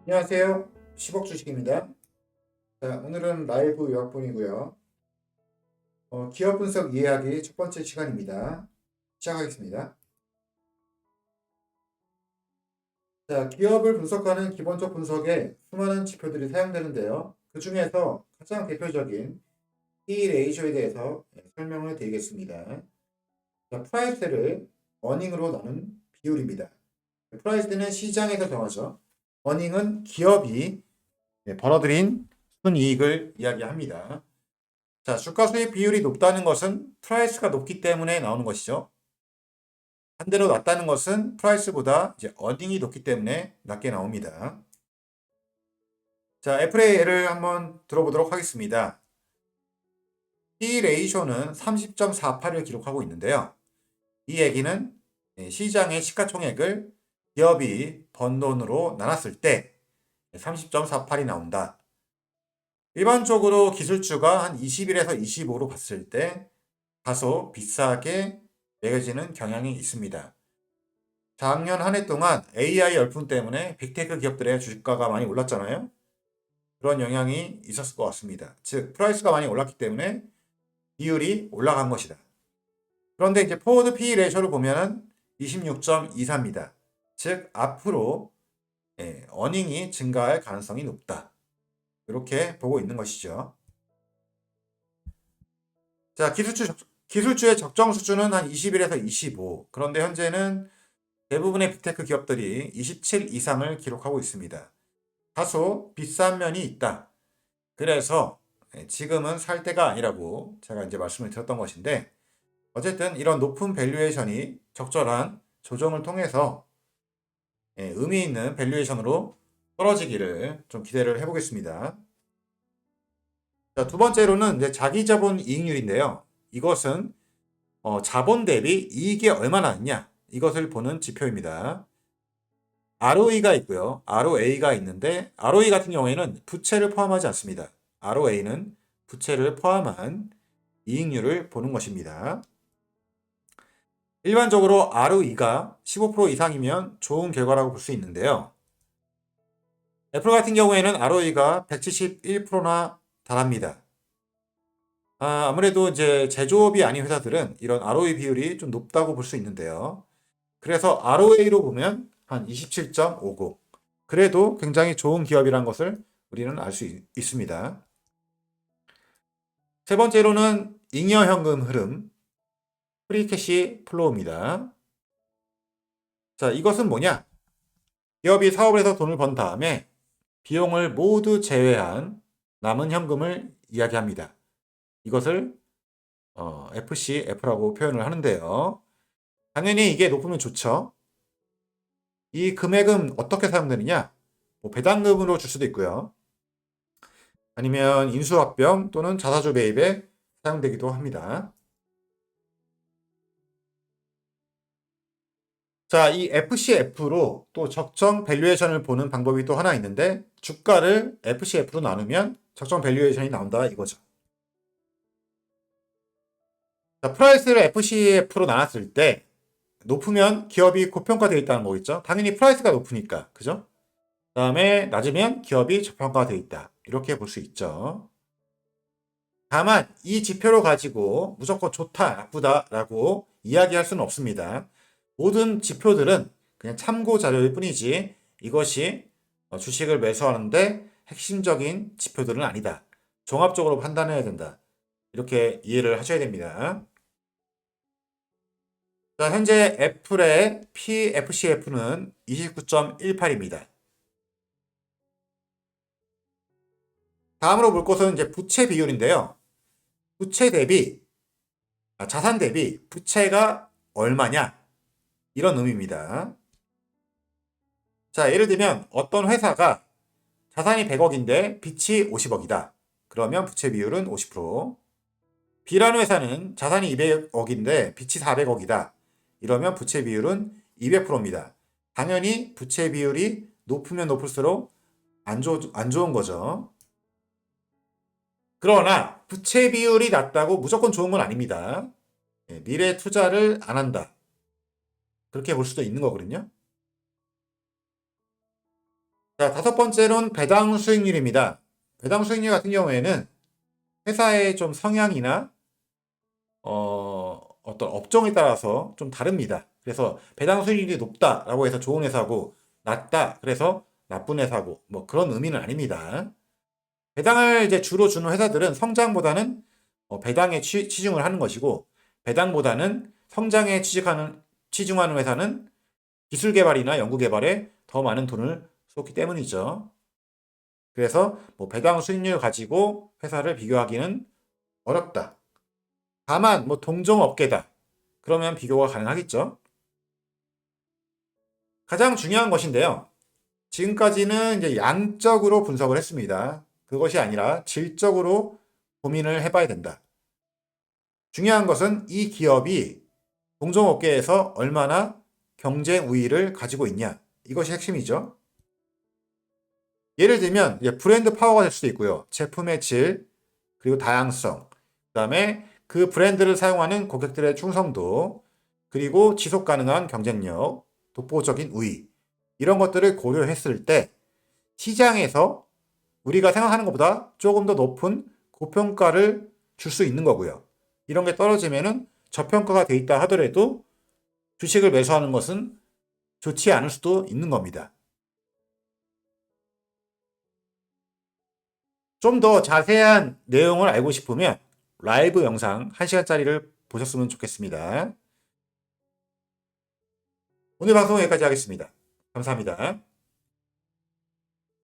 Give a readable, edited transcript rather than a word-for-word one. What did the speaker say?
안녕하세요. 10억 주식입니다. 자, 오늘은 라이브 요약본이고요. 기업 분석 이해하기 첫 번째 시간입니다. 시작하겠습니다. 자, 기업을 분석하는 기본적 분석에 수많은 지표들이 사용되는데요. 그 중에서 가장 대표적인 P 레이쇼에 대해서 설명을 드리겠습니다. 자, 프라이스를 어닝으로 나눈 비율입니다. 프라이스는 시장에서 정하죠. 어닝은 기업이 벌어들인 순이익을 이야기합니다. 자, 주가 수익 비율이 높다는 것은 프라이스가 높기 때문에 나오는 것이죠. 반대로 낮다는 것은 프라이스보다 이제 어닝이 높기 때문에 낮게 나옵니다. 자, 애플의 예를 한번 들어보도록 하겠습니다. P 레이쇼는 30.48을 기록하고 있는데요. 이 얘기는 시장의 시가총액을 기업이 번 돈으로 나눴을 때 30.48이 나온다. 일반적으로 기술주가 한 21에서 25로 봤을 때 다소 비싸게 매겨지는 경향이 있습니다. 작년 한 해 동안 AI 열풍 때문에 빅테크 기업들의 주식가가 많이 올랐잖아요. 그런 영향이 있었을 것 같습니다. 즉, 프라이스가 많이 올랐기 때문에 비율이 올라간 것이다. 그런데 이제 포워드 PE 레이쇼를 보면은 26.24입니다. 즉, 앞으로 어닝이 증가할 가능성이 높다. 이렇게 보고 있는 것이죠. 자, 기술주의 적정 수준은 한 21에서 25. 그런데 현재는 대부분의 빅테크 기업들이 27 이상을 기록하고 있습니다. 다소 비싼 면이 있다. 그래서 지금은 살 때가 아니라고 제가 이제 말씀을 드렸던 것인데, 어쨌든 이런 높은 밸류에이션이 적절한 조정을 통해서 의미 있는 밸류에이션으로 떨어지기를 좀 기대를 해보겠습니다. 자, 두 번째로는 이제 자기자본 이익률인데요. 이것은 자본 대비 이익이 얼마나 있냐, 이것을 보는 지표입니다. ROE가 있고요. ROA가 있는데 ROE 같은 경우에는 부채를 포함하지 않습니다. ROA는 부채를 포함한 이익률을 보는 것입니다. 일반적으로 ROE가 15% 이상이면 좋은 결과라고 볼 수 있는데요. 애플 같은 경우에는 ROE가 171%나 달합니다. 아무래도 이제 제조업이 아닌 회사들은 이런 ROE 비율이 좀 높다고 볼 수 있는데요. 그래서 ROA로 보면 한 27.50. 그래도 굉장히 좋은 기업이라는 것을 우리는 알 수 있습니다. 세 번째로는 잉여 현금 흐름, 프리캐시 플로우입니다. 자, 이것은 뭐냐? 기업이 사업을 해서 돈을 번 다음에 비용을 모두 제외한 남은 현금을 이야기합니다. 이것을 FCF라고 표현을 하는데요. 당연히 이게 높으면 좋죠. 이 금액은 어떻게 사용되느냐? 뭐 배당금으로 줄 수도 있고요. 아니면 인수합병 또는 자사주 매입에 사용되기도 합니다. 자, 이 FCF로 또 적정 밸류에이션을 보는 방법이 또 하나 있는데, 주가를 FCF로 나누면 적정 밸류에이션이 나온다 이거죠. 자, 프라이스를 FCF로 나눴을 때 높으면 기업이 고평가되어 있다는 거겠죠. 당연히 프라이스가 높으니까, 그죠? 그 다음에 낮으면 기업이 저평가되어 있다, 이렇게 볼 수 있죠. 다만 이 지표를 가지고 무조건 좋다, 나쁘다라고 이야기할 수는 없습니다. 모든 지표들은 그냥 참고 자료일 뿐이지 이것이 주식을 매수하는데 핵심적인 지표들은 아니다. 종합적으로 판단해야 된다. 이렇게 이해를 하셔야 됩니다. 자, 현재 애플의 PFCF는 29.18입니다. 다음으로 볼 것은 이제 부채 비율인데요. 부채 대비, 자산 대비 부채가 얼마냐? 이런 의미입니다. 자, 예를 들면 어떤 회사가 자산이 100억인데 빚이 50억이다. 그러면 부채 비율은 50%. B라는 회사는 자산이 200억인데 빚이 400억이다. 이러면 부채 비율은 200%입니다. 당연히 부채 비율이 높으면 높을수록 안 좋은 거죠. 그러나 부채 비율이 낮다고 무조건 좋은 건 아닙니다. 미래 투자를 안 한다. 그렇게 볼 수도 있는 거거든요. 자, 다섯 번째로는 배당 수익률입니다. 배당 수익률 같은 경우에는 회사의 좀 성향이나 어떤 업종에 따라서 좀 다릅니다. 그래서 배당 수익률이 높다라고 해서 좋은 회사고 낮다 그래서 나쁜 회사고 뭐 그런 의미는 아닙니다. 배당을 이제 주로 주는 회사들은 성장보다는 배당에 치중을 하는 것이고 배당보다는 성장에 치중하는 회사는 기술 개발이나 연구 개발에 더 많은 돈을 쏟기 때문이죠. 그래서 뭐 배당 수익률 가지고 회사를 비교하기는 어렵다. 다만 뭐 동종 업계다. 그러면 비교가 가능하겠죠. 가장 중요한 것인데요. 지금까지는 이제 양적으로 분석을 했습니다. 그것이 아니라 질적으로 고민을 해봐야 된다. 중요한 것은 이 기업이 동종 업계에서 얼마나 경쟁 우위를 가지고 있냐. 이것이 핵심이죠. 예를 들면 브랜드 파워가 될 수도 있고요. 제품의 질, 그리고 다양성, 그다음에 그 브랜드를 사용하는 고객들의 충성도, 그리고 지속 가능한 경쟁력, 독보적인 우위 이런 것들을 고려했을 때 시장에서 우리가 생각하는 것보다 조금 더 높은 고평가를 줄 수 있는 거고요. 이런 게 떨어지면은 저평가가 돼 있다 하더라도 주식을 매수하는 것은 좋지 않을 수도 있는 겁니다. 좀 더 자세한 내용을 알고 싶으면 라이브 영상 1시간짜리를 보셨으면 좋겠습니다. 오늘 방송은 여기까지 하겠습니다. 감사합니다.